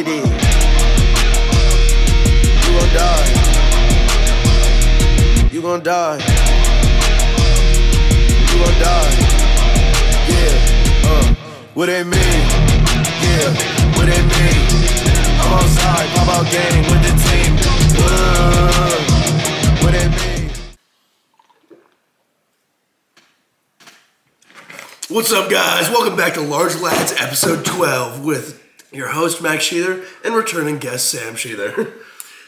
You did. You gon' die. You gon' die. You gon' die. Yeah. What it mean? Yeah. What it mean? I'm outside, pop out game with the team. What it mean? What's up, guys? Welcome back to Large Lads episode 12 with your host Max Sheether and returning guest Sam Sheether.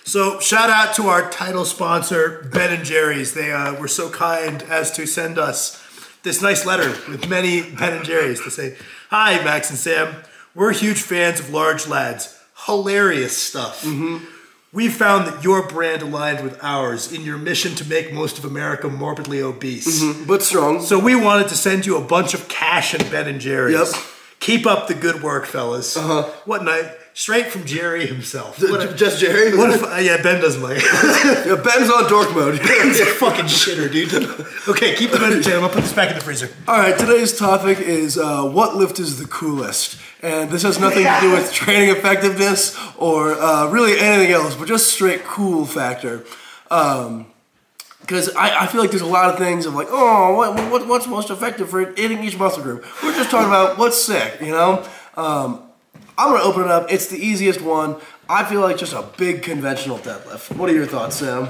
So shout out to our title sponsor, Ben & Jerry's. They were so kind as to send us this nice letter with many Ben & Jerry's to say, "Hi, Max and Sam. We're huge fans of Large Lads. Hilarious stuff. We found that your brand aligned with ours in your mission to make most of America morbidly obese. But strong. So we wanted to send you a bunch of cash and Ben & Jerry's. Yep. Keep up the good work, fellas." What night? Straight from Jerry himself. Just Jerry? What if, yeah, Ben doesn't like it. Yeah, Ben's on dork mode. Ben's a fucking shitter, dude. Okay, keep them entertained. I'm gonna put this back in the freezer. Alright, today's topic is what lift is the coolest? And this has nothing to do with training effectiveness or really anything else, but just straight cool factor. Because I feel like there's a lot of things of like, oh, what's most effective for hitting each muscle group? We're just talking about what's sick, you know? I'm going to open it up. It's the easiest one. I feel like just a big conventional deadlift. What are your thoughts, Sam?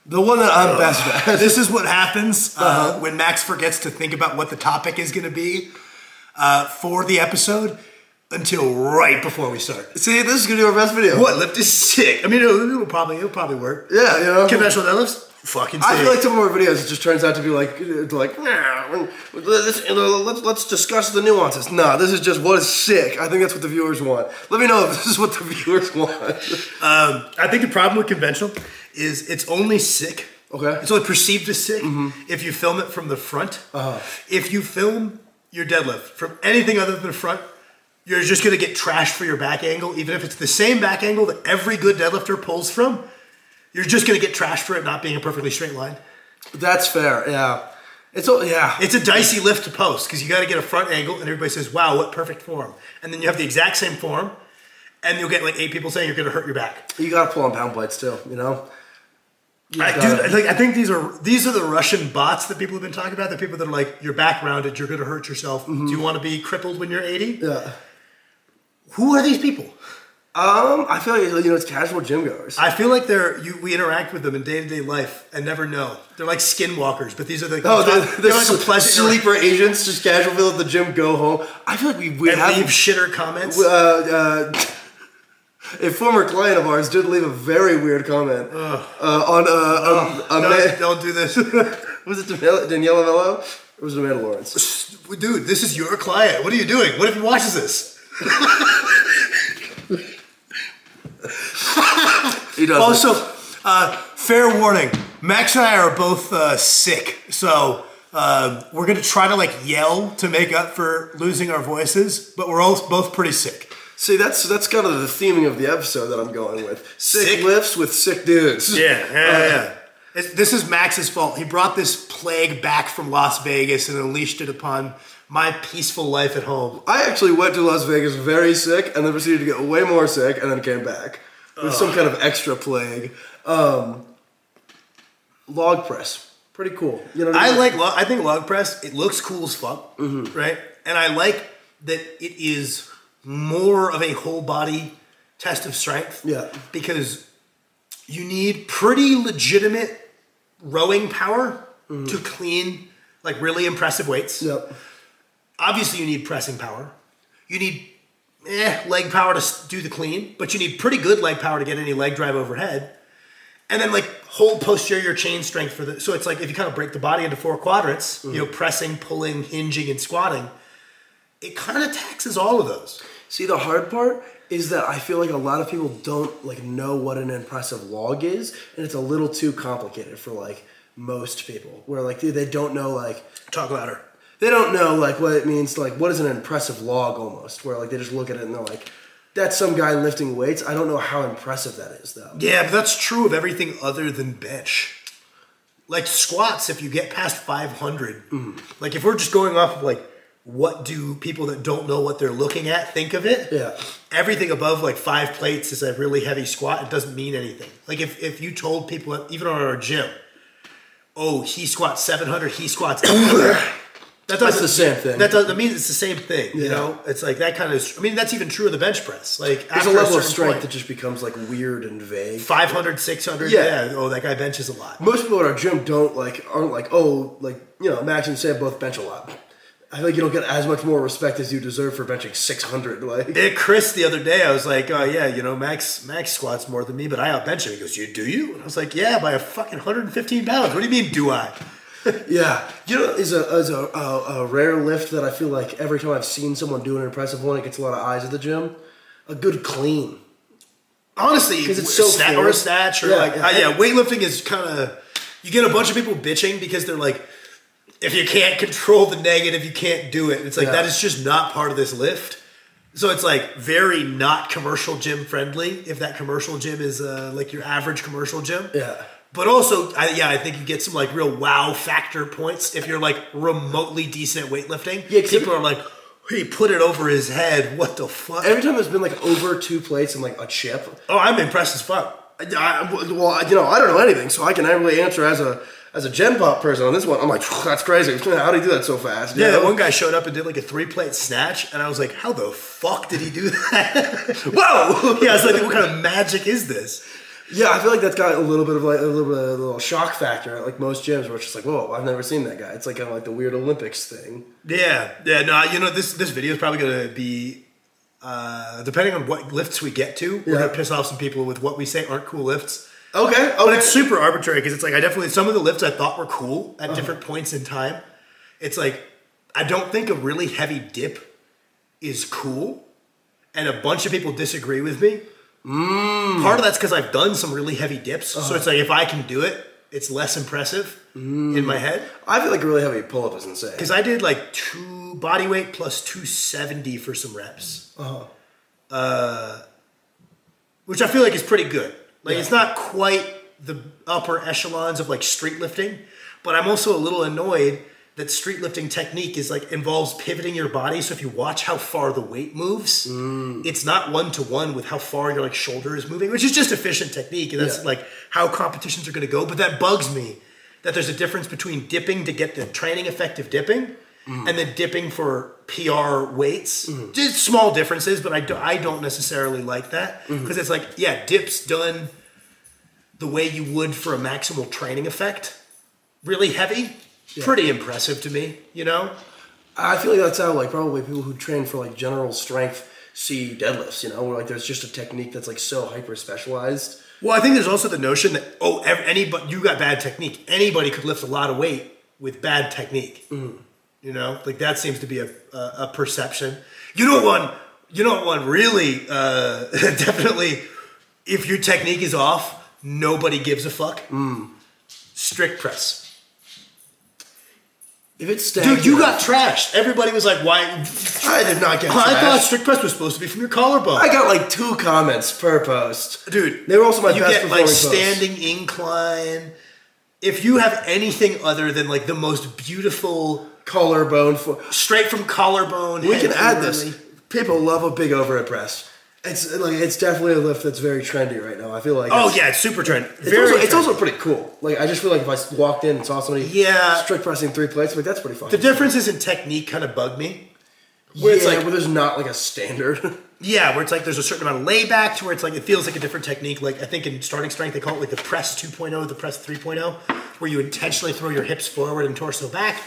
The one that I'm best at. This is what happens when Max forgets to think about what the topic is going to be for the episode until right before we start. See, this is going to be our best video. What lift is sick? I mean, it'll probably work. Yeah, you know. Conventional deadlifts? Fucking sick. I feel like some of our videos, it just turns out to be like let's discuss the nuances. Nah, this is just what is sick. I think that's what the viewers want. Let me know if this is what the viewers want. I think the problem with conventional is it's only sick. Okay. It's only perceived as sick if you film it from the front. If you film your deadlift from anything other than the front, you're just going to get trashed for your back angle, even if it's the same back angle that every good deadlifter pulls from. You're just going to get trashed for it not being a perfectly straight line. That's fair, yeah. It's a dicey lift to post because you got to get a front angle and everybody says, "Wow, what perfect form." And then you have the exact same form and you'll get like 8 people saying you're going to hurt your back. You got to pull on pound plates too, you know? I think these are the Russian bots that people have been talking about. The people that are like, "Your back rounded, you're going to hurt yourself. Do you want to be crippled when you're 80? Yeah. Who are these people? I feel like, you know, it's casual gym goers. I feel like we interact with them in day-to-day life and never know. They're like skinwalkers, but these are the they're like a pleasant sleeper agents, just casual people at the gym, go home. I feel like we have leave shitter comments. A former client of ours did leave a very weird comment don't do this. Was it Daniela Mello? Or was it Amanda Lawrence? Dude, this is your client. What are you doing? What if he watches this? He does. Also, fair warning, Max and I are both sick, so we're gonna try to like yell to make up for losing our voices, but we're both pretty sick. See, that's kind of the theming of the episode that I'm going with. Sick lifts with sick dudes. Yeah. This is Max's fault. He brought this plague back from Las Vegas and unleashed it upon my peaceful life at home. I actually went to Las Vegas very sick and then proceeded to get way more sick and then came back with some kind of extra plague. Log press, pretty cool. You know what I mean? I think log press, it looks cool as fuck, right? And I like that it is more of a whole body test of strength. Yeah. Because you need pretty legitimate rowing power to clean like really impressive weights. Yep. Obviously you need pressing power. You need leg power to do the clean, but you need pretty good leg power to get any leg drive overhead. And then like hold posterior chain strength for so it's like if you kind of break the body into 4 quadrants, you know, pressing, pulling, hinging, and squatting, it kind of taxes all of those. See, the hard part is that I feel like a lot of people don't like know what an impressive log is, and it's a little too complicated for like most people. Where like they don't know like talk louder. They don't know like what it means to like what is an impressive log almost. Where like they just look at it and they're like, that's some guy lifting weights. I don't know how impressive that is though. Yeah, but that's true of everything other than bench. Like squats, if you get past 500, like if we're just going off of like what do people that don't know what they're looking at think of it? Yeah. Everything above like 5 plates is a really heavy squat. It doesn't mean anything. Like if you told people, even on our gym, oh, he squats 700, he squats 800. That's the same thing. That means it's the same thing. Yeah. You know, it's like that kind of. I mean, that's even true of the bench press. Like There's a after level of certain strength point, that just becomes like weird and vague. 500, 600. Yeah. Yeah. Oh, that guy benches a lot. Most people at our gym aren't like, oh, like, you know, Max and Sam both bench a lot. I feel like you don't get as much more respect as you deserve for benching 600. Like, Chris, the other day, I was like, oh yeah, you know, Max squats more than me, but I outbench him. He goes, do you? And I was like, yeah, by a fucking 115 pounds. What do you mean, do I? yeah, you know, is a rare lift that I feel like every time I've seen someone do an impressive one, it gets a lot of eyes at the gym. A good clean. Honestly, because it's so or a snatch or yeah. Weightlifting is kind of, you get a bunch of people bitching because they're like, if you can't control the negative, you can't do it. It's like that is just not part of this lift. So it's like very not commercial gym friendly. If that commercial gym is like your average commercial gym, yeah. But also, I think you get some like real wow factor points if you're like remotely decent at weightlifting. Yeah, people are like, he put it over his head. What the fuck? Every time there's been like over 2 plates and like a chip. Oh, I'm impressed as fuck. Well, you know, I don't know anything, so I can really answer as a Gen Pop person on this one. I'm like, that's crazy. How do you do that so fast? Yeah, that one guy showed up and did like a 3-plate snatch, and I was like, how the fuck did he do that? Whoa! Yeah, I was like, what kind of magic is this? Yeah, I feel like that's got a little bit of like a little shock factor at like most gyms where it's just like, whoa, I've never seen that guy. It's like kind of like the weird Olympics thing. Yeah, no, you know, this video is probably going to be, depending on what lifts we get to, we're going to piss off some people with what we say aren't cool lifts. Okay. But it's super arbitrary because it's like some of the lifts I thought were cool at different points in time. It's like, I don't think a really heavy dip is cool, and a bunch of people disagree with me. Part of that's because I've done some really heavy dips, so it's like if I can do it, it's less impressive in my head. I feel like a really heavy pull-up is insane. Because I did like 2 body weight plus 270 for some reps, which I feel like is pretty good. Like it's not quite the upper echelons of like street lifting, but I'm also a little annoyed that street lifting technique is like involves pivoting your body. So if you watch how far the weight moves, it's not 1-to-1 with how far your like shoulder is moving, which is just efficient technique. And that's like how competitions are going to go. But that bugs me that there's a difference between dipping to get the training effective dipping and then dipping for PR weights. Just small differences, but I don't necessarily like that because it's like, yeah, dips done the way you would for a maximal training effect, really heavy. Yeah. Pretty impressive to me, you know? I feel like that's how like probably people who train for like general strength see deadlifts, you know, where like there's just a technique that's like so hyper specialized. Well, I think there's also the notion that anybody, you got bad technique. Anybody could lift a lot of weight with bad technique. You know, like that seems to be a perception. You know what one really definitely, if your technique is off, nobody gives a fuck. Strict press. If it's stagnant, dude, you got trashed. Everybody was like, "Why?" I did not get trashed. I thought strict press was supposed to be from your collarbone. I got like 2 comments per post, dude. They were also my best performing posts. You get like standing incline. If you have anything other than like the most beautiful collarbone, straight from collarbone, we can add this. People love a big overhead press. It's definitely a lift that's very trendy right now. I feel like it's super trendy. It's also pretty cool. Like I just feel like if I walked in and saw somebody strict pressing 3 plates, like that's pretty fun. The differences in technique kind of bug me. Where it's like where there's not like a standard. Yeah, where it's like there's a certain amount of layback to where it's like it feels like a different technique. Like I think in starting strength they call it like the press 2.0, the press 3.0, where you intentionally throw your hips forward and torso back.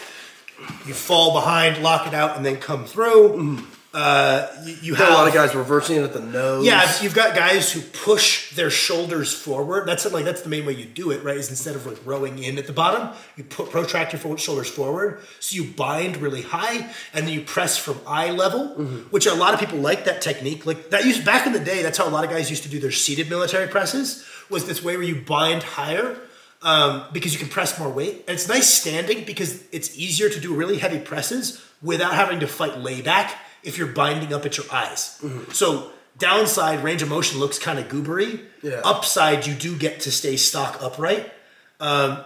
You fall behind, lock it out, and then come through. You have a lot of guys reversing it at the nose. Yeah, you've got guys who push their shoulders forward. That's the main way you do it, right? Is instead of like rowing in at the bottom, you protract your shoulders forward. So you bind really high, and then you press from eye level, which a lot of people like that technique. Like that used back in the day. That's how a lot of guys used to do their seated military presses. Was this way where you bind higher because you can press more weight. And it's nice standing because it's easier to do really heavy presses without having to fight layback if you're binding up at your eyes. So downside, range of motion looks kind of goobery. Yeah. Upside, you do get to stay stock upright.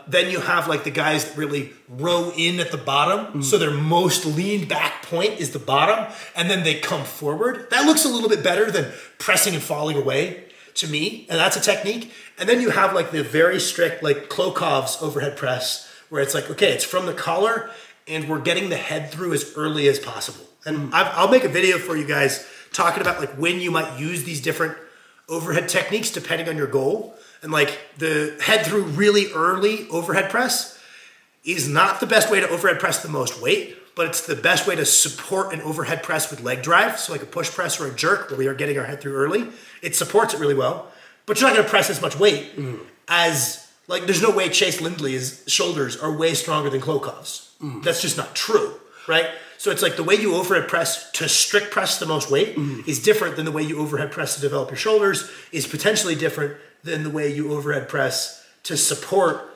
Then you have like the guys that really row in at the bottom. So their most lean back point is the bottom. And then they come forward. That looks a little bit better than pressing and falling away to me. And that's a technique. And then you have like the very strict like Klokov's overhead press where it's like, okay, it's from the collar and we're getting the head through as early as possible. And I'll make a video for you guys talking about like when you might use these different overhead techniques depending on your goal. And like the head through really early overhead press is not the best way to overhead press the most weight, but it's the best way to support an overhead press with leg drive. So like a push press or a jerk where we are getting our head through early. It supports it really well, but you're not gonna press as much weight as, like there's no way Chase Lindley's shoulders are way stronger than Klokov's. That's just not true, right? So it's like the way you overhead press to strict press the most weight is different than the way you overhead press to develop your shoulders, is potentially different than the way you overhead press to support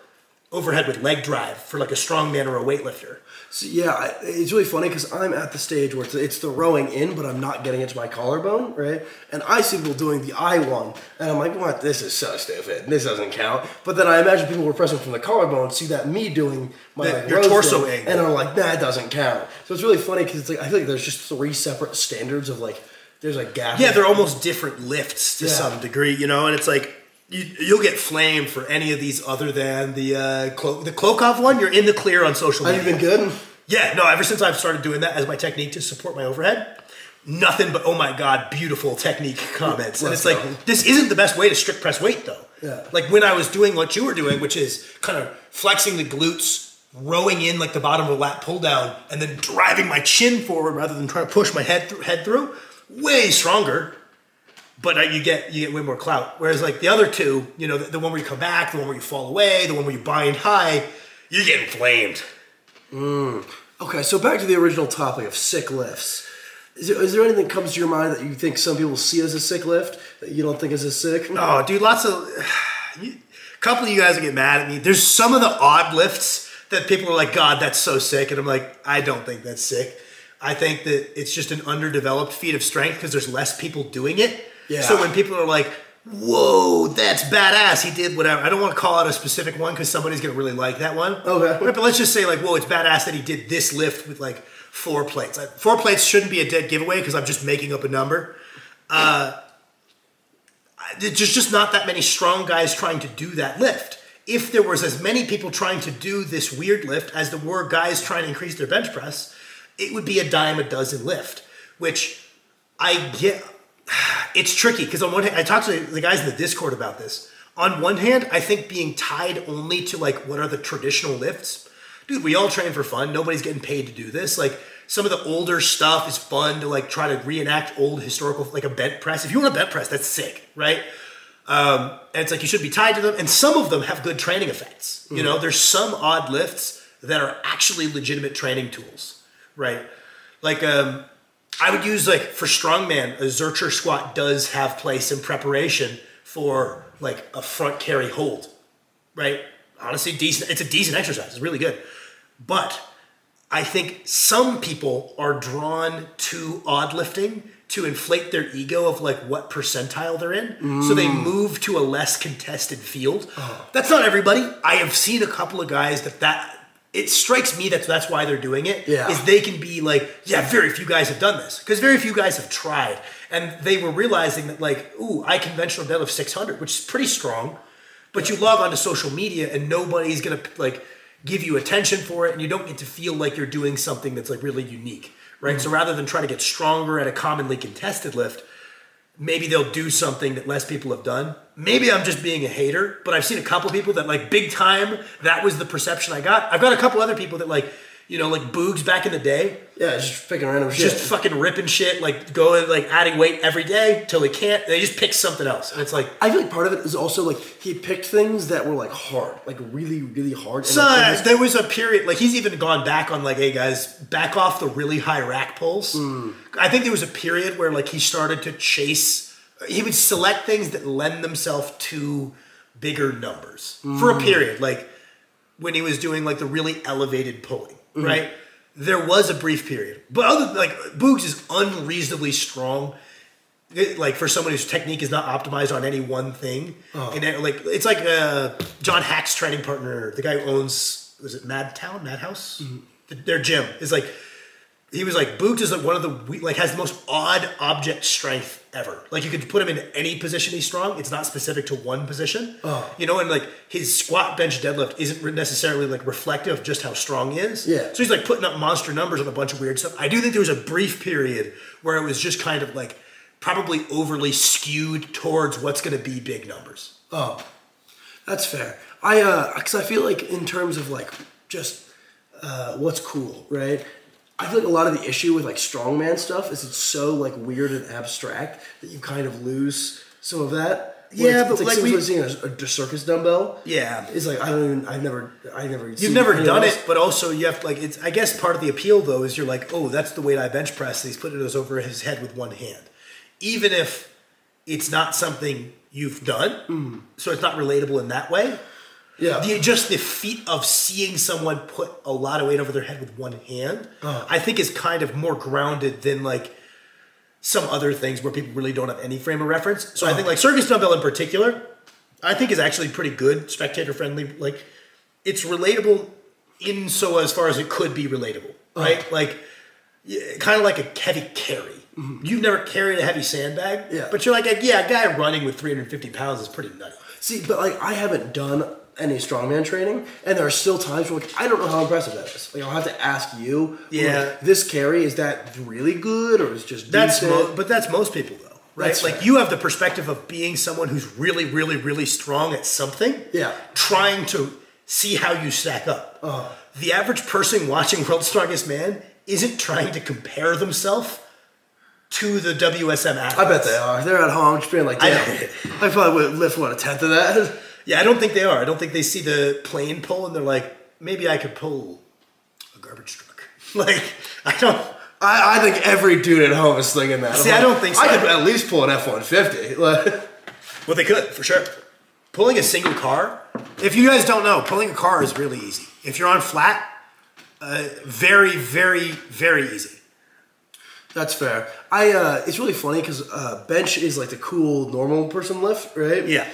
overhead with leg drive for like a strongman or a weightlifter. So yeah, it's really funny because I'm at the stage where it's the rowing in, but I'm not getting into my collarbone, right? And I see people doing the I one, and I'm like, what? This is so stupid. This doesn't count. But then I imagine people were pressing from the collarbone, see that me doing my like, your torso angle, and I'm like, that doesn't count. So it's really funny because it's like I feel like there's just 3 separate standards of like there's a gap. Yeah, they're almost different lifts to some degree, you know, and it's like. You'll get flamed for any of these other than the Klokov one. You're in the clear on social media. Have you been good? Yeah, no, ever since I've started doing that as my technique to support my overhead, nothing but, oh my God, beautiful technique comments. And it's like, this isn't the best way to strict press weight though. Yeah. Like when I was doing what you were doing, which is kind of flexing the glutes, rowing in like the bottom of a lat pull down, and then driving my chin forward rather than trying to push my head through, way stronger. But you get way more clout. Whereas like the other two, you know, the one where you come back, the one where you fall away, the one where you bind high, you're getting flamed. Okay, so back to the original topic of sick lifts. Is there anything that comes to your mind that you think some people see as a sick lift that you don't think is as sick? Oh, dude, a couple of you guys will get mad at me. There's some of the odd lifts that people are like, God, that's so sick. And I'm like, I don't think that's sick. I think that it's just an underdeveloped feat of strength because there's less people doing it. Yeah. So when people are like, whoa, that's badass, he did whatever. I don't want to call out a specific one because somebody's going to really like that one. Okay. But let's just say like, whoa, it's badass that he did this lift with like 4 plates. 4 plates shouldn't be a dead giveaway because I'm just making up a number. There's just not that many strong guys trying to do that lift. If there was as many people trying to do this weird lift as there were guys trying to increase their bench press, it would be a dime a dozen lift, which I get. It's tricky because on one hand, I talked to the guys in the Discord about this. On one hand, I think being tied only to like what are the traditional lifts, dude, we all train for fun. Nobody's getting paid to do this. Like some of the older stuff is fun to like try to reenact old historical, like a bent press. If you want a bent press, that's sick, right? And it's like you should be tied to them. And some of them have good training effects. You know, there's some odd lifts that are actually legitimate training tools, right? Like, I would use like for strongman, a Zercher squat does have place in preparation for like a front carry hold, right? Honestly, decent. It's a decent exercise. It's really good. But I think some people are drawn to odd lifting to inflate their ego of like what percentile they're in. So they move to a less contested field. That's not everybody. I have seen a couple of guys that it strikes me that's why they're doing it. Yeah. Is they can be like, yeah, very few guys have done this. Because very few guys have tried. And they were realizing that like, ooh, I conventional deadlift 600, which is pretty strong. But you log onto social media and nobody's going to like give you attention for it. And you don't get to feel like you're doing something that's like really unique, right? So rather than trying to get stronger at a commonly contested lift, maybe they'll do something that less people have done. Maybe I'm just being a hater, but I've seen a couple people that like big time, that was the perception I got. I've got a couple other people that like, you know, like Boogs back in the day. Yeah, just picking random shit. Just fucking ripping shit, like going, like adding weight every day till they can't. They just pick something else. And it's like. I feel like part of it is also like he picked things that were like hard, like really, really hard. So there was a period, like he's even gone back on like, hey guys, back off the really high rack pulls. I think there was a period where like he started to chase, he would select things that lend themselves to bigger numbers for a period. Like when he was doing like the really elevated pulling, right? There was a brief period. But other like Boogs is unreasonably strong. like for someone whose technique is not optimized on any one thing. And then, like it's like John Hack's training partner, the guy who owns, was it Madhouse? Their gym is like, he was like, Boot is like one of the, like has the most odd object strength ever. Like you could put him in any position he's strong. It's not specific to one position. You know, and like his squat, bench, deadlift isn't necessarily like reflective of just how strong he is. Yeah. So he's like putting up monster numbers on a bunch of weird stuff. I do think there was a brief period where it was just kind of like probably overly skewed towards what's going to be big numbers. Oh, that's fair. Because I feel like in terms of like just what's cool, right? I feel like a lot of the issue with like strongman stuff is it's so like weird and abstract that you kind of lose some of that. Yeah, it's but like similar to seeing a circus dumbbell. Yeah, it's like I've never. You've never done it, but also you have to, like it's. I guess part of the appeal though is you're like, oh, that's the weight I bench press. And he's putting those over his head with one hand, even if it's not something you've done, so it's not relatable in that way. Yeah, just the feat of seeing someone put a lot of weight over their head with one hand, I think is kind of more grounded than like some other things where people really don't have any frame of reference. So I think like circus dumbbell in particular, I think is actually pretty good, spectator friendly. Like it's relatable in so as far as it could be relatable, right? Like kind of like a heavy carry. You've never carried a heavy sandbag, but you're like, a guy running with 350 pounds is pretty nutty. See, but like I haven't done any strongman training, and there are still times where like I don't know how impressive that is. Like I'll have to ask you. Like, this carry, is that really good or is just decent? But that's most people though, right? That's like fair. you have the perspective of being someone who's really, really, really strong at something. Yeah. Trying to see how you stack up. The average person watching World's Strongest Man isn't trying to compare themselves to the WSM athletes. I bet they are. They're at home just being like, damn, I probably would lift a tenth of that. Yeah, I don't think they are. I don't think they see the plane pull and they're like, maybe I could pull a garbage truck. Like, I don't. I think every dude at home is thinking that. See, I don't think so. I could at least pull an F-150. Well, they could, for sure. Pulling a single car, if you guys don't know, pulling a car is really easy. If you're on flat, very, very, very easy. That's fair. It's really funny because bench is like the cool normal person lift, right? Yeah.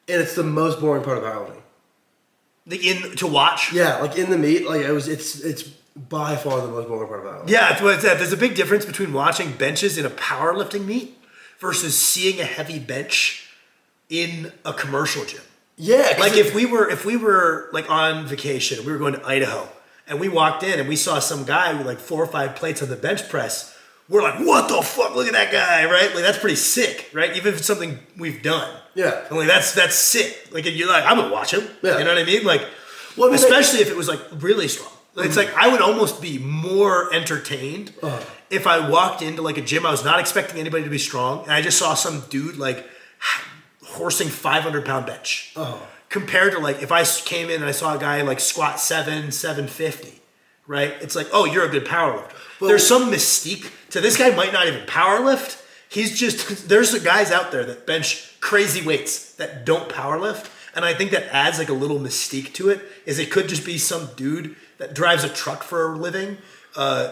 And it's the most boring part of powerlifting. To watch? Yeah, like in the meet, like it's by far the most boring part of powerlifting. Yeah, there's a big difference between watching benches in a powerlifting meet versus seeing a heavy bench in a commercial gym. Yeah, like if we were like on vacation, we were going to Idaho, and we walked in and we saw some guy with like 4 or 5 plates on the bench press. We're like, what the fuck? Look at that guy, right? Like that's pretty sick, right? Even if it's something we've done. Yeah. And like that's sick. Like you're like, I'm gonna watch him. Yeah. You know what I mean? Like, well, especially if it was like really strong. It's like I would almost be more entertained if I walked into like a gym. I was not expecting anybody to be strong, and I just saw some dude like horsing 500-pound bench. Compared to like if I came in and I saw a guy like squat 750, right? It's like, oh, you're a good power lifter. Well, there's some mystique to this guy. Might not even power lift. He's just there's guys out there that bench crazy weights that don't power lift, and I think that adds like a little mystique to it. Is it could just be some dude that drives a truck for a living,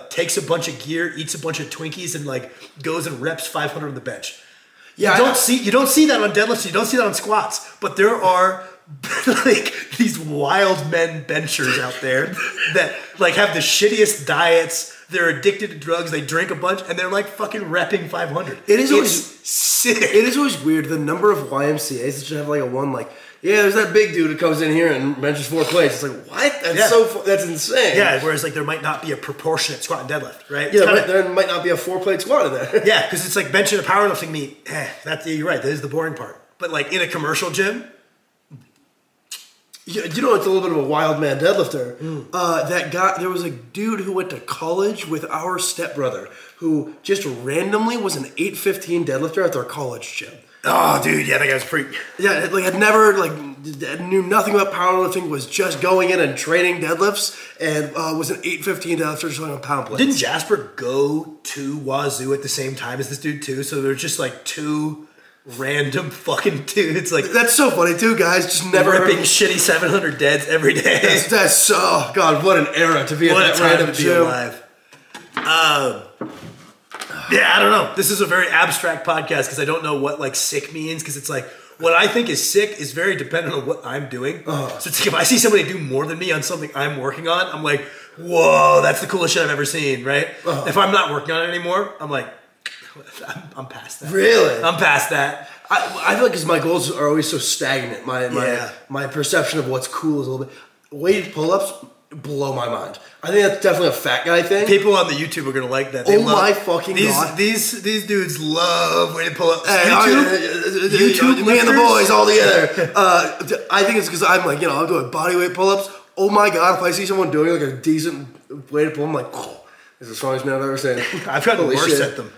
takes a bunch of gear, eats a bunch of Twinkies, and like goes and reps 500 on the bench. Yeah, you don't see that on deadlifts. You don't see that on squats. But there are like these wild men benchers out there that like have the shittiest diets. They're addicted to drugs. They drink a bunch, and they're like fucking repping 500. It's always sick. It is always weird the number of YMCA's that should have like a one like. Yeah, there's that big dude who comes in here and benches 4 plates. It's like, what? That's insane. Yeah, whereas like there might not be a proportionate squat and deadlift, right? Yeah, there might not be a 4-plate squat in there. Yeah, because it's like benching a powerlifting meet. You're right. That is the boring part. But like in a commercial gym. You know, it's a little bit of a wild man deadlifter. That guy, there was a dude who went to college with our stepbrother who just randomly was an 815 deadlifter at their college gym. Oh, dude, yeah, that guy's freak. Yeah, like had never knew nothing about powerlifting. Was just going in and training deadlifts, and was an 815 deadlifter just on pound plates. Didn't Jasper go to Wazoo at the same time as this dude too? So they're just like 2 random fucking dudes. Like that's so funny too, guys. Just never ripping shitty 700 deads every day. That's so God. What an era to be at that random gym. Alive. Yeah, I don't know. This is a very abstract podcast because I don't know what like sick means because it's like what I think is sick is very dependent on what I'm doing. So it's like if I see somebody do more than me on something I'm working on, I'm like, whoa, that's the coolest shit I've ever seen, right? If I'm not working on it anymore, I'm like, I'm past that. Really? I'm past that. I feel like because my goals are always so stagnant. My perception of what's cool is a little bit. Weighted pull-ups blow my mind. I think that's definitely a fat guy thing. People on the YouTube are gonna like that. They my fucking god! These dudes love weighted pull-ups. Hey, YouTube, me and the boys all together. I think it's because I'm like, I'm doing body weight pull-ups. Oh my god! If I see someone doing like a decent weighted pull, I'm like, oh, this is the strongest man I've ever seen. I've gotten worse at them.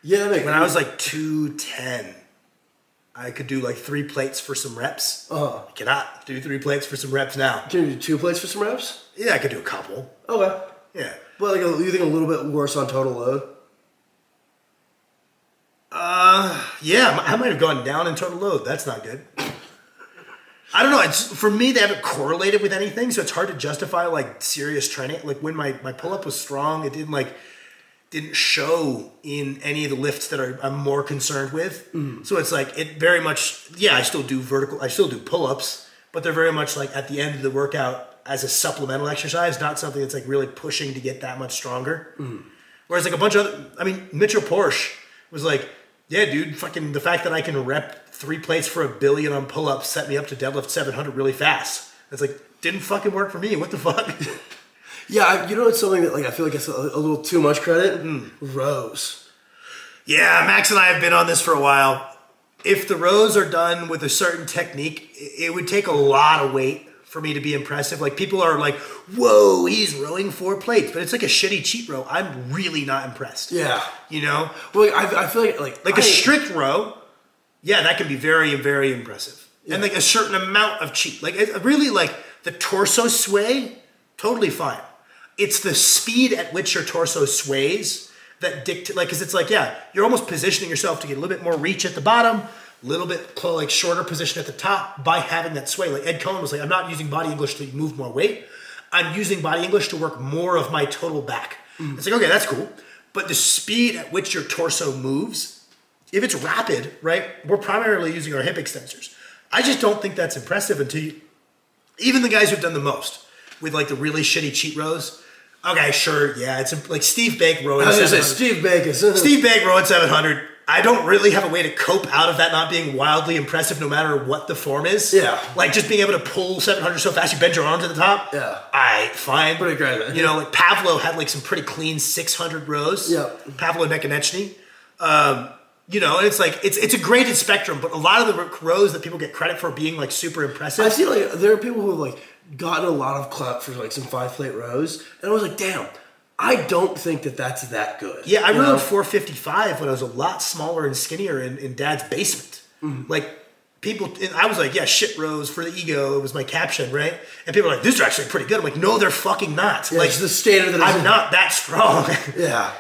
Yeah, when I was like 210, I could do like 3 plates for some reps. I cannot do 3 plates for some reps now. Can you do 2 plates for some reps? Yeah, I could do a couple. Okay. Yeah. But like, you think a little bit worse on total load? Yeah, I might have gone down in total load. That's not good. I don't know. It's for me, they haven't correlated with anything, so it's hard to justify like serious training. Like when my pull-up was strong, it didn't show in any of the lifts that I'm more concerned with. So it's like it very much, I still do pull-ups, but they're very much like at the end of the workout as a supplemental exercise, not something that's like really pushing to get that much stronger. Whereas like a bunch of Mitchell Porsche was like, yeah, dude, fucking the fact that I can rep 3 plates for 1 billion on pull-ups set me up to deadlift 700 really fast. It's like, didn't fucking work for me. What the fuck? Yeah, it's something that like I feel like it's a little too much credit. Rows. Yeah, Max and I have been on this for a while. If the rows are done with a certain technique, it would take a lot of weight for me to be impressive. Like people are like, whoa, he's rowing 4 plates, but it's like a shitty cheat row. I'm really not impressed. Yeah. Well, I feel like a strict row, yeah, that can be very, very impressive. Yeah. And like a certain amount of cheat. Like it really like the torso sway, totally fine. It's the speed at which your torso sways that dictate, like, because it's like, you're almost positioning yourself to get a little bit more reach at the bottom, a little bit like shorter position at the top by having that sway. Like Ed Cohen was like, I'm not using body English to move more weight. I'm using body English to work more of my total back. It's like, okay, that's cool. But the speed at which your torso moves, if it's rapid, right, we're primarily using our hip extensors. I just don't think that's impressive until even the guys who've done the most with like the really shitty cheat rows. Okay, sure, yeah, it's like Steve Bake rowing 700. Steve Bake Steve Bake rowing 700. I don't really have a way to cope out of that not being wildly impressive no matter what the form is. Yeah. Like just being able to pull 700 so fast you bend your arms at the top. Yeah. Fine. Pretty great, man. Like Pavlo had like some pretty clean 600 rows. Yeah. Pavlo Nekonechny. And it's like, it's a graded spectrum, but a lot of the rows that people get credit for being like super impressive. I feel like there are people who have like gotten a lot of clout for like some 5-plate rows, and I was like, damn, I don't think that's that good. Yeah, I rode 455 when I was a lot smaller and skinnier in Dad's basement. Like people, I was like, yeah, shit rows for the ego. It was my caption, right? And people are like, these are actually pretty good. I'm like, no, they're fucking not. Yeah, like it's the standard that I'm not that strong. Yeah.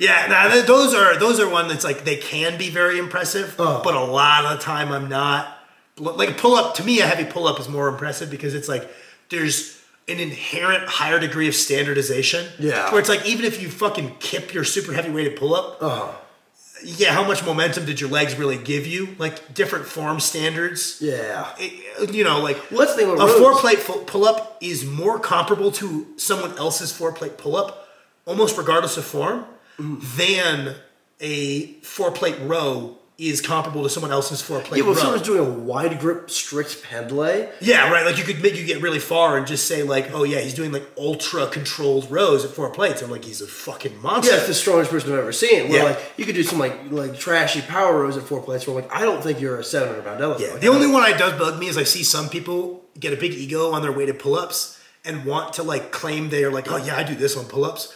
Yeah, now those are one that's like they can be very impressive, but a lot of the time I'm not. Like a pull up, to me, a heavy pull up is more impressive because it's like there's an inherent higher degree of standardization. Yeah. Where it's like even if you fucking kip your super heavy weighted pull up, how much momentum did your legs really give you? Like different form standards. Yeah. Like what's the thing with a rows? 4-plate pull up is more comparable to someone else's 4-plate pull up, almost regardless of form, than a 4-plate row is comparable to someone else's 4-plate row. If someone's doing a wide grip strict pendlay. Yeah, right. Like you could make you get really far and just say like, oh yeah, he's doing like ultra controlled rows at 4 plates. I'm like, he's a fucking monster. Yeah, it's the strongest person I've ever seen. Where like you could do some like trashy power rows at 4 plates where I'm like, I don't think you're a 700-pound deadlift. Yeah. Like, the only one that does bug me is I see some people get a big ego on their weighted pull-ups and want to like claim they are like, oh yeah, I do this on pull-ups,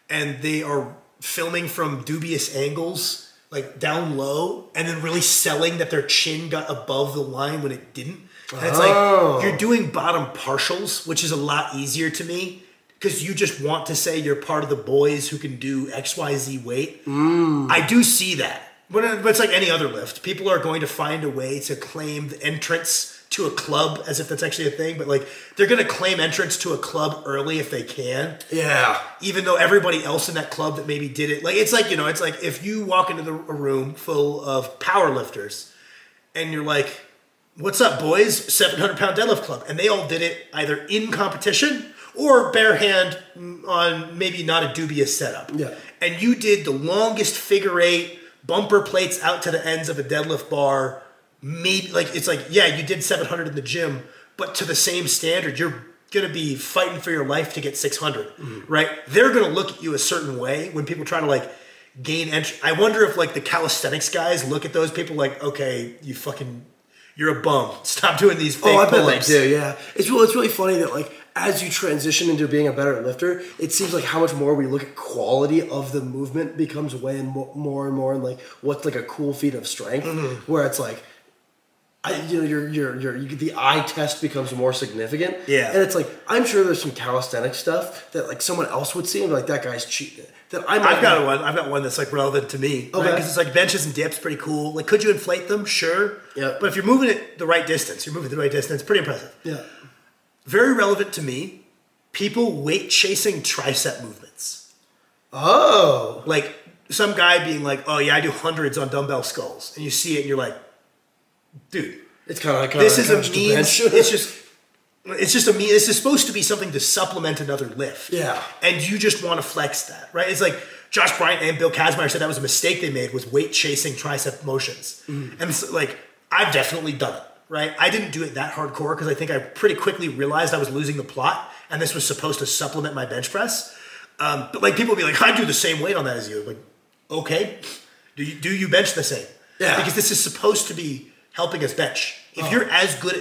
and they are filming from dubious angles, like down low, and then really selling that their chin got above the line when it didn't. And it's like, you're doing bottom partials, which is a lot easier to me because you just want to say you're part of the boys who can do XYZ weight. I do see that. But it's like any other lift. People are going to find a way to claim the entrance to a club as if that's actually a thing, but like they're going to claim entrance to a club early if they can. Yeah. Even though everybody else in that club that maybe did it, like it's like, you know, it's like if you walk into a room full of power lifters and you're like, what's up, boys? 700-pound deadlift club. And they all did it either in competition or bare hand on maybe not a dubious setup. Yeah. And you did the longest figure eight, bumper plates out to the ends of a deadlift bar. Maybe like it's like, yeah, you did 700 in the gym, but to the same standard, you're gonna be fighting for your life to get 600, right? They're gonna look at you a certain way when people try to like gain entry. I wonder if like the calisthenics guys look at those people like, okay, you're a bum. Stop doing these fake I bet pull-ups. they do, yeah. It's really funny that like as you transition into being a better lifter, it seems like how much more we look at quality of the movement becomes way more and more and like what's like a cool feat of strength, where it's like, the eye test becomes more significant. Yeah. And it's like, I'm sure there's some calisthenic stuff that like someone else would see and be like, that guy's cheating. I've got one that's like relevant to me. Okay. Because it's like benches and dips, pretty cool. Like, could you inflate them? Sure. Yeah. But if you're moving it the right distance, pretty impressive. Yeah. Very relevant to me, people weight chasing tricep movements. Oh. Like some guy being like, oh yeah, I do hundreds on dumbbell skulls. And you see it and you're like, dude, It's kind of like this is a means. It's just a means. This is supposed to be something to supplement another lift. Yeah. And you just want to flex that, right? It's like Josh Bryant and Bill Kazmaier said that was a mistake they made, was weight chasing tricep motions. And it's like, I've definitely done it, right? I didn't do it that hardcore because I think I pretty quickly realized I was losing the plot and this was supposed to supplement my bench press. But like people will be like, I do the same weight on that as you. Like, okay, do you bench the same? Yeah. Because this is supposed to be helping us bench. If you're as good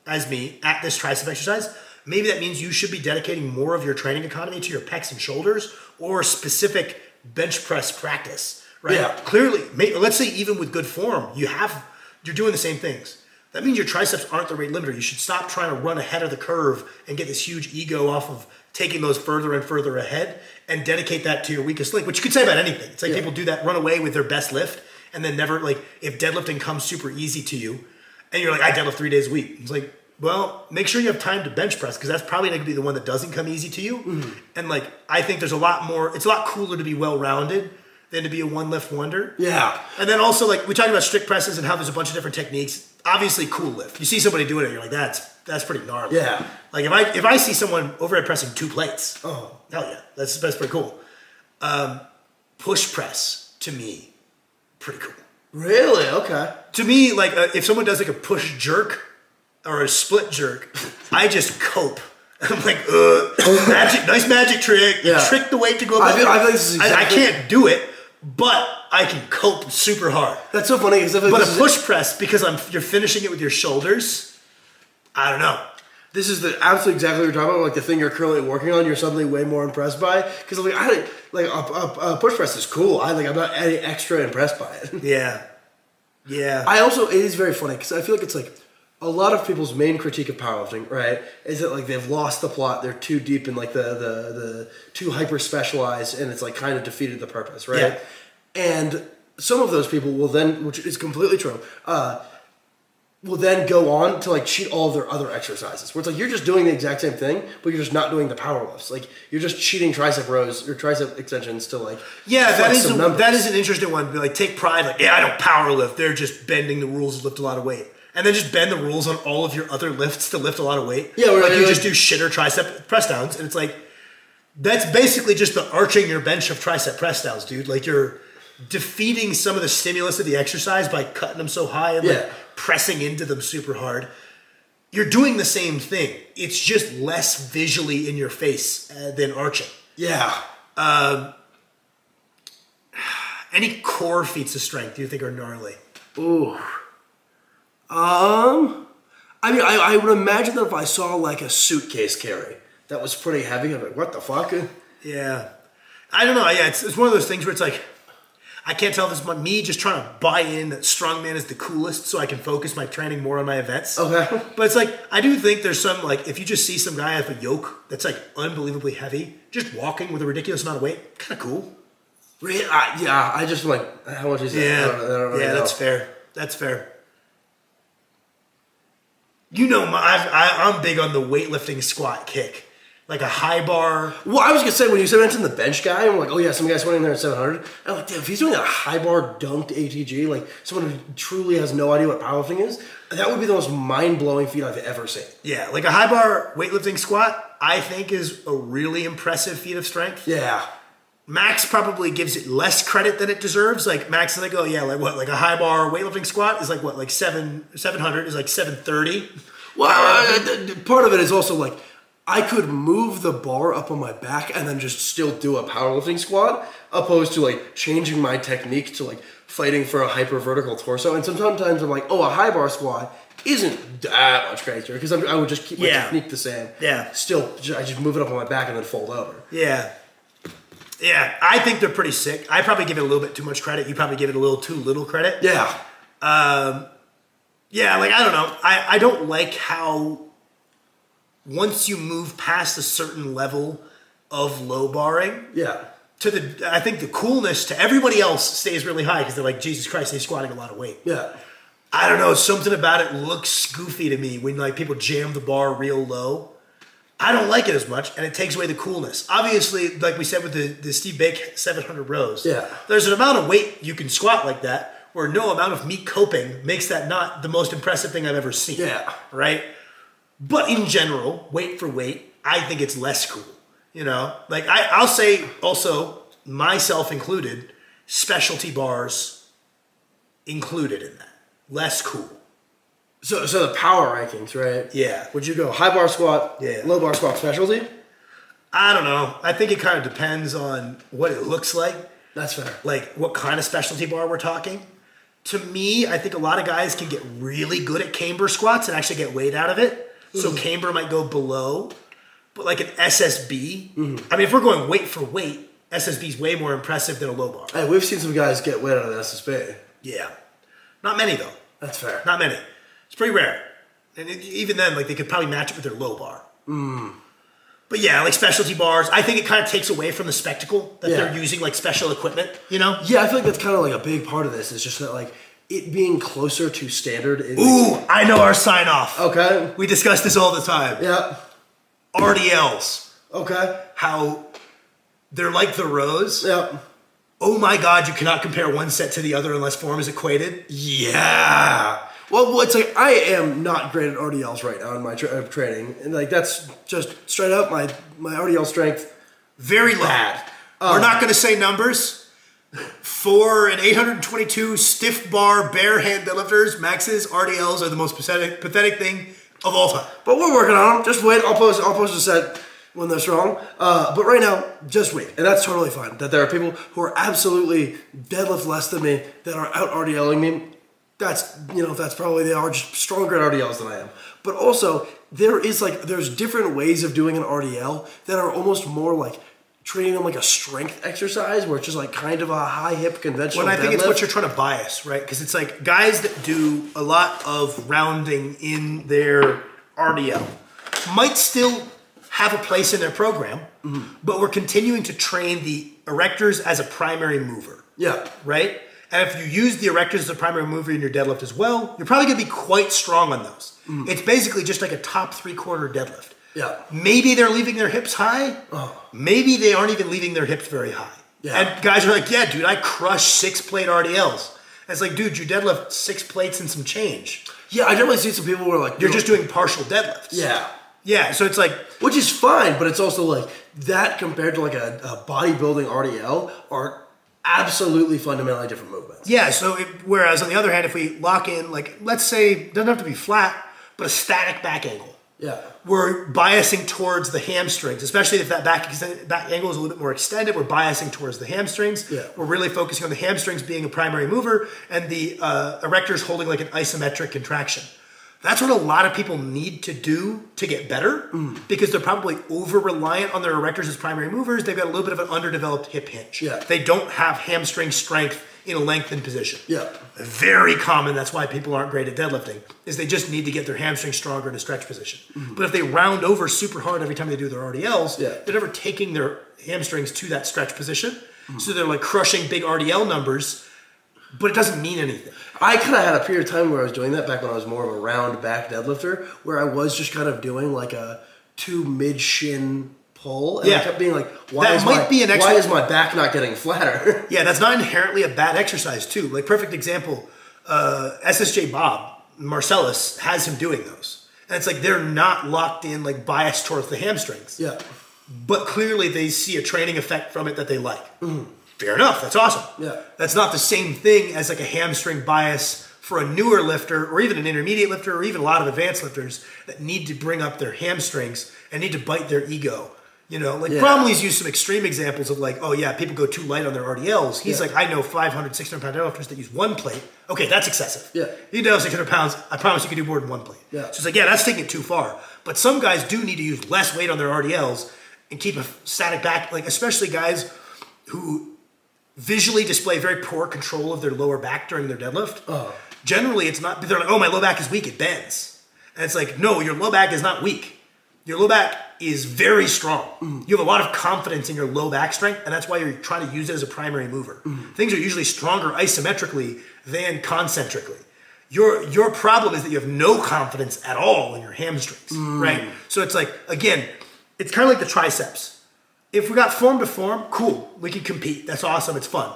as me at this tricep exercise, maybe that means you should be dedicating more of your training economy to your pecs and shoulders or specific bench press practice, right? Yeah. Clearly, let's say even with good form, you're doing the same things. That means your triceps aren't the rate limiter. You should stop trying to run ahead of the curve and get this huge ego off of taking those further and further ahead and dedicate that to your weakest link, which you could say about anything. It's like people do that, run away with their best lift, and then never, like, if deadlifting comes super easy to you, and you're like, I deadlift 3 days a week. It's like, well, make sure you have time to bench press, because that's probably going to be the one that doesn't come easy to you. And, like, I think there's a lot more, it's a lot cooler to be well-rounded than to be a one-lift wonder. Yeah. And then also, like, we talked about strict presses and how there's a bunch of different techniques. Obviously, cool lift. You see somebody doing it, you're like, that's pretty gnarly. Yeah. Like, if I see someone overhead pressing 2 plates, Oh. hell yeah, that's pretty cool. Push press, to me, pretty cool. Really? Okay. To me, like, if someone does like a push jerk or a split jerk, I just cope. I'm like, nice magic trick. You Yeah. trick the weight to go up. I feel this is I exactly- can't do it, but I can cope super hard. That's so funny. Because But a push press, because you're finishing it with your shoulders, I don't know. This is the absolutely exactly what you're talking about. Like the thing you're currently working on, you're suddenly way more impressed by. Because a push press is cool. I'm not any extra impressed by it. Yeah. Yeah. It is very funny because I feel like it's like a lot of people's main critique of powerlifting, right, is that like they've lost the plot. They're too deep in like the too hyper specialized, and it's like kind of defeated the purpose, right? Yeah. And some of those people will then, which is completely true, will then go on to like cheat all of their other exercises. Where it's like you're just doing the exact same thing, but you're just not doing the power lifts. Like you're just cheating tricep rows or tricep extensions to like that is some numbers. that is an interesting one. Like take pride, like I don't power lift. They're just bending the rules to lift a lot of weight, and then just bend the rules on all of your other lifts to lift a lot of weight. Yeah, like you just do shitter tricep press downs, and it's like that's basically just the arching your bench of tricep press downs, dude. Like you're defeating some of the stimulus of the exercise by cutting them so high and like pressing into them super hard. You're doing the same thing. It's just less visually in your face than arching. Yeah. Any core feats of strength do you think are gnarly? Ooh. I mean, I would imagine that if I saw like a suitcase carry that was pretty heavy, I'm like, what the fuck? Yeah. I don't know. Yeah, it's one of those things where it's like, I can't tell if this is me just trying to buy in that strongman is the coolest so I can focus my training more on my events. Okay. But it's like, I do think there's some, like, if you just see some guy with a yoke that's like unbelievably heavy, just walking with a ridiculous amount of weight, kind of cool. Really? Yeah, I just like, how much is that? Yeah. I don't really know. That's fair. That's fair. You know, I'm big on the weightlifting squat kick. Like a high bar. Well, I was going to say, when you mentioned the bench guy, I'm like, oh yeah, some guy's running there at 700. I'm like, damn, if he's doing a high bar dunked ATG, like someone who truly has no idea what powerlifting is, that would be the most mind-blowing feat I've ever seen. Yeah, like a high bar weightlifting squat, I think is a really impressive feat of strength. Yeah. Max probably gives it less credit than it deserves. Like Max is like, oh yeah, like what? Like a high bar weightlifting squat is like what? Like 700 is like 730. Well, part of it is also like, I could move the bar up on my back and then just still do a powerlifting squat, opposed to like changing my technique to like fighting for a hyper vertical torso. And sometimes I'm like, oh, a high bar squat isn't that much crazier because I would just keep my technique the same. Yeah. Still, I just move it up on my back and then fold over. Yeah. Yeah, I think they're pretty sick. I probably give it a little bit too much credit. You probably give it a little too little credit. Yeah. Yeah, like, I don't know. I don't like how once you move past a certain level of low barring, I think the coolness to everybody else stays really high because they're like, Jesus Christ, he's squatting a lot of weight. Yeah. I don't know, something about it looks goofy to me when like people jam the bar real low. I don't like it as much, and it takes away the coolness. Obviously, like we said with the Steve Bake 700 rows, there's an amount of weight you can squat like that where no amount of meat coping makes that not the most impressive thing I've ever seen. Yeah. Right? But in general, weight for weight, I think it's less cool. You know? Like, I'll say also, myself included, specialty bars included in that. Less cool. So the power rankings, right? Yeah. Would you go high bar squat, low bar squat specialty? I don't know. I think it kind of depends on what it looks like. That's fair. Like what kind of specialty bar we're talking. To me, I think a lot of guys can get really good at camber squats and actually get weight out of it. So camber might go below. But like an SSB, I mean, if we're going weight for weight, SSB is way more impressive than a low bar. Hey, we've seen some guys get weight out of the SSB. Yeah. Not many, though. That's fair. Not many. It's pretty rare. And even then, like, they could probably match it with their low bar. But yeah, like specialty bars, I think it kind of takes away from the spectacle that they're using, like, special equipment, you know? Yeah, I feel like that's kind of like a big part of this. It's just that, like, it being closer to standard. Ooh, I know our sign-off. Okay. We discuss this all the time. Yeah. RDLs. Okay. How they're like the rows. Yeah. Oh my God, you cannot compare one set to the other unless form is equated. Yeah. Well, it's like I am not great at RDLs right now in my training, and like that's just straight up my RDL strength very low. Bad. We're not going to say numbers. For an 822 stiff bar bare hand deadlifters, Max's RDLs are the most pathetic thing of all time. But we're working on them. Just wait. I'll post a set when they're strong. But right now, just wait, and that's totally fine. That there are people who are absolutely deadlift less than me that are out RDLing me. That's probably they are just stronger at RDLs than I am. But also, there's different ways of doing an RDL that are almost more like treating them like a strength exercise, where it's just like kind of a high hip conventional. Well, I think deadlift. it's what you're trying to bias, right? Because it's like guys that do a lot of rounding in their RDL might still have a place in their program, but we're continuing to train the erectors as a primary mover. Yeah. Right? And if you use the erectors as a primary mover in your deadlift as well, you're probably going to be quite strong on those. It's basically just like a top 3/4 deadlift. Yeah. Maybe they're leaving their hips high. Maybe they aren't even leaving their hips very high. Yeah. And guys are like, yeah, dude, I crush 6-plate RDLs. And it's like, dude, you deadlift 6 plates and some change. Yeah, I definitely see some people who are like... You're just doing partial deadlifts. Yeah. Yeah, so it's like... Which is fine, but it's also like, that compared to like a bodybuilding RDL are absolutely fundamentally different movements. Yeah, so whereas on the other hand, if we lock in, like, let's say, it doesn't have to be flat, but a static back angle. Yeah. We're biasing towards the hamstrings, especially if that back angle is a little bit more extended. We're biasing towards the hamstrings. Yeah. We're really focusing on the hamstrings being a primary mover and the erectors holding like an isometric contraction. That's what a lot of people need to do to get better because they're probably over-reliant on their erectors as primary movers. They've got a little bit of an underdeveloped hip hinge. Yeah. They don't have hamstring strength in a lengthened position. Yeah. Very common, that's why people aren't great at deadlifting, is they just need to get their hamstrings stronger in a stretch position. But if they round over super hard every time they do their RDLs, they're never taking their hamstrings to that stretch position. So they're like crushing big RDL numbers but it doesn't mean anything. I kind of had a period of time where I was doing that back when I was more of a round back deadlifter, where I was just kind of doing like a 2 mid-shin pull, and I kept being like, why is my back not getting flatter? Yeah, that's not inherently a bad exercise too. Like, perfect example, SSJ Bob, Marcellus, has him doing those. And it's like they're not locked in, like biased towards the hamstrings. Yeah. But clearly they see a training effect from it that they like. Fair enough, that's awesome. Yeah. That's not the same thing as like a hamstring bias for a newer lifter or even an intermediate lifter or even a lot of advanced lifters that need to bring up their hamstrings and need to bite their ego. You know, like Bromley's used some extreme examples of like, oh yeah, people go too light on their RDLs. He's like, I know 500, 600 pound deadlifters that use 1 plate. Okay, that's excessive. Yeah. You know 600 pounds, I promise you can do more than 1 plate. Yeah. So it's like, yeah, that's taking it too far. But some guys do need to use less weight on their RDLs and keep a static back, like especially guys who visually display very poor control of their lower back during their deadlift. Generally, it's not, they're like, oh, my low back is weak, it bends. And it's like, no, your low back is not weak. Your low back is very strong. You have a lot of confidence in your low back strength, and that's why you're trying to use it as a primary mover. Things are usually stronger isometrically than concentrically. Your problem is that you have no confidence at all in your hamstrings, right? So it's like, again, it's kind of like the triceps. If we got form to form, cool, we can compete. That's awesome, it's fun.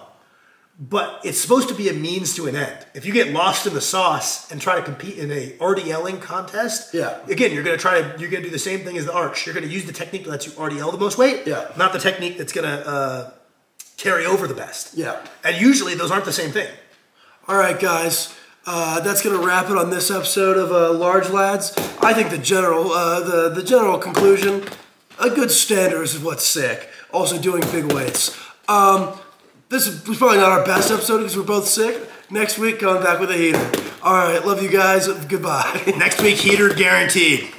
But it's supposed to be a means to an end. If you get lost in the sauce and try to compete in a RDLing contest, again, you're gonna do the same thing as the arch. You're gonna use the technique that lets you RDL the most weight, not the technique that's gonna carry over the best. And usually those aren't the same thing. All right, guys. That's gonna wrap it on this episode of Large Lads. I think the general conclusion, a good standard is what's sick. Also doing big weights. This was probably not our best episode because we're both sick. Next week, coming back with a heater. All right, love you guys. Goodbye. Next week, heater guaranteed.